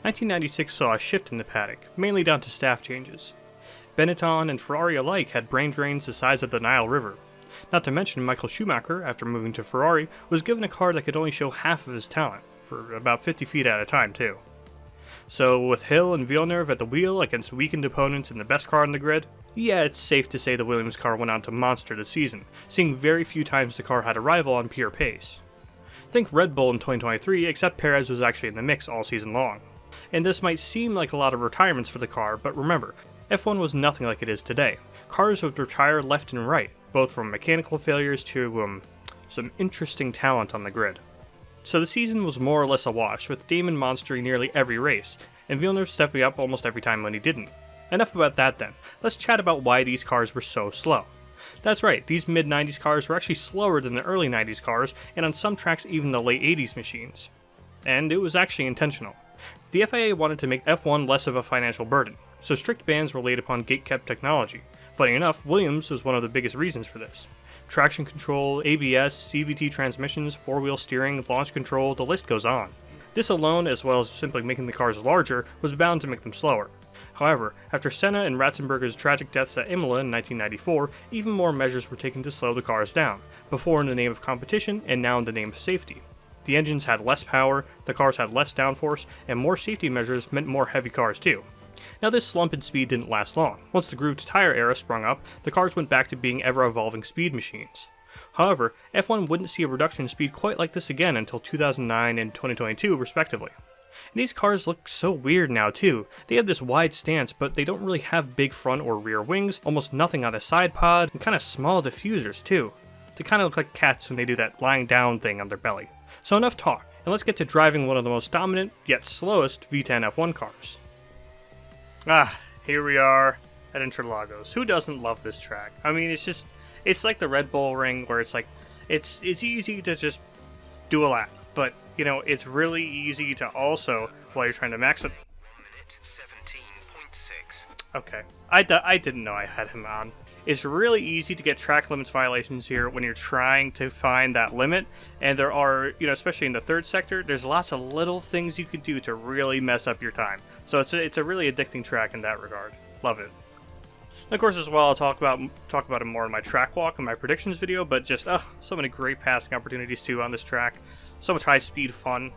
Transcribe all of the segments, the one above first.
1996 saw a shift in the paddock, mainly down to staff changes. Benetton and Ferrari alike had brain drains the size of the Nile River. Not to mention Michael Schumacher, after moving to Ferrari, was given a car that could only show half of his talent, for about 50 feet at a time too. So with Hill and Villeneuve at the wheel against weakened opponents in the best car on the grid, yeah, it's safe to say the Williams car went on to monster the season, seeing very few times the car had a rival on pure pace. Think Red Bull in 2023, except Perez was actually in the mix all season long. And this might seem like a lot of retirements for the car, but remember, F1 was nothing like it is today. Cars would retire left and right, both from mechanical failures to, some interesting talent on the grid. So the season was more or less a wash, with Damon monstering nearly every race, and Villeneuve stepping up almost every time when he didn't. Enough about that then, let's chat about why these cars were so slow. That's right, these mid-90s cars were actually slower than the early 90s cars, and on some tracks even the late 80s machines. And it was actually intentional. The FIA wanted to make F1 less of a financial burden, so strict bans were laid upon gate-kept technology. Funny enough, Williams was one of the biggest reasons for this. Traction control, ABS, CVT transmissions, four-wheel steering, launch control, the list goes on. This alone, as well as simply making the cars larger, was bound to make them slower. However, after Senna and Ratzenberger's tragic deaths at Imola in 1994, even more measures were taken to slow the cars down, before in the name of competition and now in the name of safety. The engines had less power, the cars had less downforce, and more safety measures meant more heavy cars too. Now this slump in speed didn't last long. Once the grooved tire era sprung up, the cars went back to being ever-evolving speed machines. However, F1 wouldn't see a reduction in speed quite like this again until 2009 and 2022 respectively. And these cars look so weird now too. They have this wide stance, but they don't really have big front or rear wings, almost nothing on the side pod, and kind of small diffusers too. They kind of look like cats when they do that lying down thing on their belly. So enough talk, and let's get to driving one of the most dominant, yet slowest V10 F1 cars. Here we are at Interlagos. Who doesn't love this track? I mean, it's like the Red Bull Ring where it's like, it's easy to just do a lap, but, you know, it's really easy to also, while you're trying to max it. 17.6. Okay, I didn't know I had him on. It's really easy to get track limits violations here when you're trying to find that limit, and there are, you know, especially in the third sector, there's lots of little things you can do to really mess up your time. So it's a really addicting track in that regard. Love it. And of course, as well, I'll talk about it more in my track walk and my predictions video, but just, so many great passing opportunities too on this track. So much high-speed fun.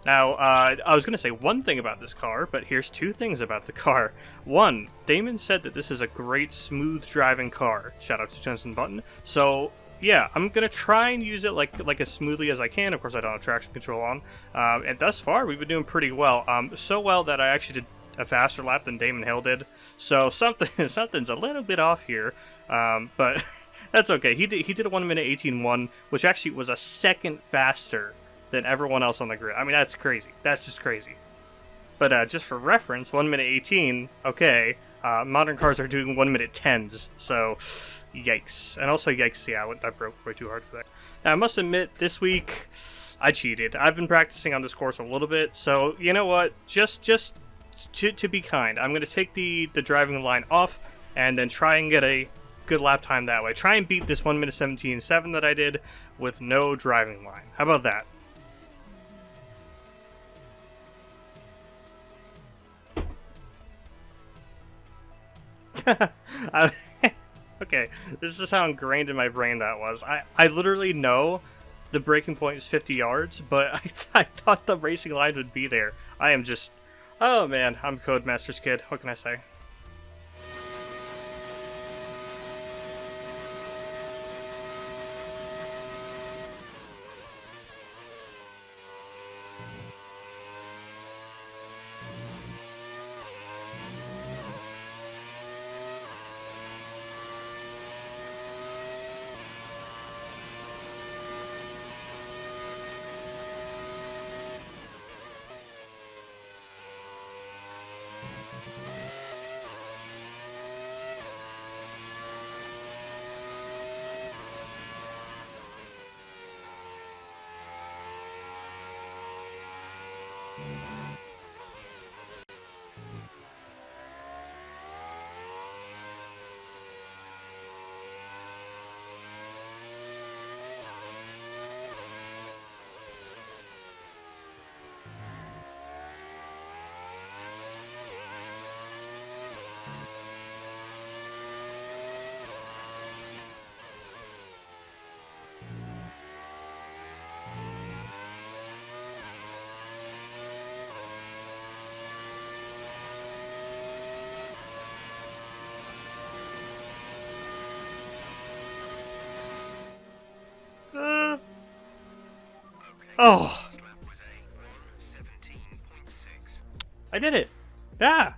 Now, I was going to say one thing about this car, but here's two things about the car. One, Damon said that this is a great smooth driving car. Shout out to Jensen Button. So, yeah, I'm going to try and use it like as smoothly as I can. Of course, I don't have traction control on. And thus far, we've been doing pretty well. So well that I actually did a faster lap than Damon Hill did. So something's a little bit off here. But that's okay. He did a 1 minute 18.1, which actually was a second faster than everyone else on the grid. I mean, that's crazy. That's just crazy. But just for reference, 1 minute 18, okay, modern cars are doing 1 minute 10s, so yikes. And also yikes, yeah, I broke way too hard for that. Now, I must admit, this week, I cheated. I've been practicing on this course a little bit, so you know what, just to be kind, I'm going to take the driving line off, and then try and get a good lap time that way. Try and beat this 1 minute 17.7 that I did with no driving line. How about that? Okay, this is how ingrained in my brain that was. I literally know the breaking point is 50 yards, but I thought the racing line would be there. I am just... Oh man, I'm Codemaster's kid. What can I say? Oh! I did it! Ah!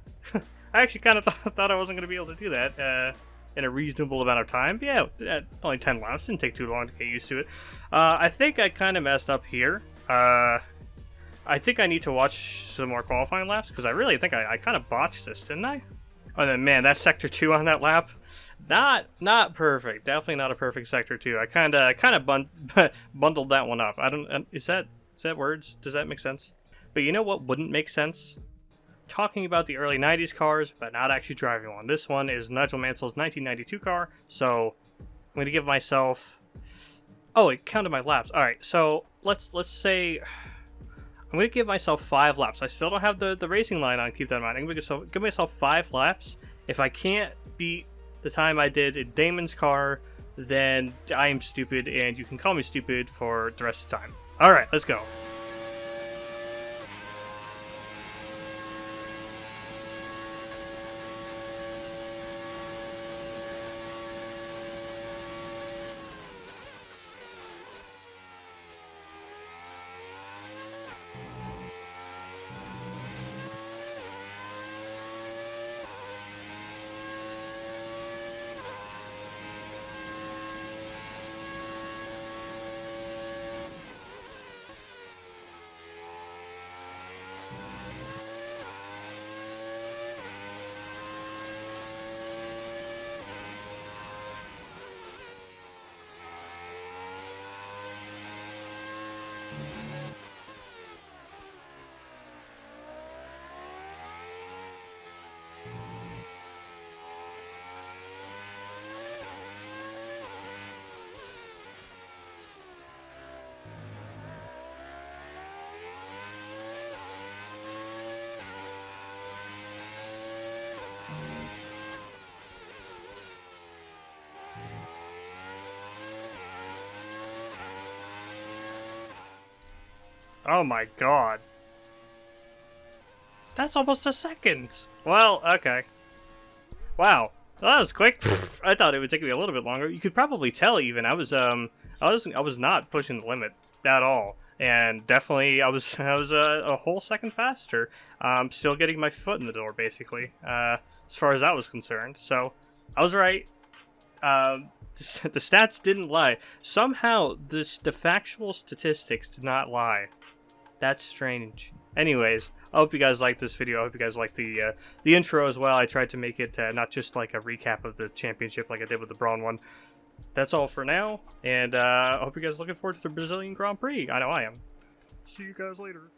I actually kind of thought I wasn't going to be able to do that in a reasonable amount of time. But yeah, only 10 laps. Didn't take too long to get used to it. I think I kind of messed up here. I think I need to watch some more qualifying laps, because I really think I kind of botched this, didn't I? Oh, then, man, that sector 2 on that lap, not perfect. Definitely not a perfect sector 2. I kind of bundled that one up. I don't. Is that words? Does that make sense? But you know what wouldn't make sense? Talking about the early 90s cars, but not actually driving one. This one is Nigel Mansell's 1992 car, so I'm going to give myself... Oh, it counted my laps. Alright, so let's say... I'm going to give myself 5 laps. I still don't have the racing line on, keep that in mind. I'm going to give myself 5 laps. If I can't beat the time I did in Damon's car, then I am stupid, and you can call me stupid for the rest of the time. Alright, let's go. Oh my god. That's almost a second. Well, okay. Wow. Well, that was quick. I thought it would take me a little bit longer. You could probably tell even. I was not pushing the limit at all. And definitely I was a whole second faster. Still getting my foot in the door basically. As far as that was concerned. So, I was right. The stats didn't lie. Somehow the factual statistics did not lie. That's strange. Anyways, I hope you guys liked this video. I hope you guys liked the intro as well. I tried to make it not just like a recap of the championship like I did with the Braun one. That's all for now, and I hope you guys are looking forward to the Brazilian Grand Prix. I know I am. See you guys later.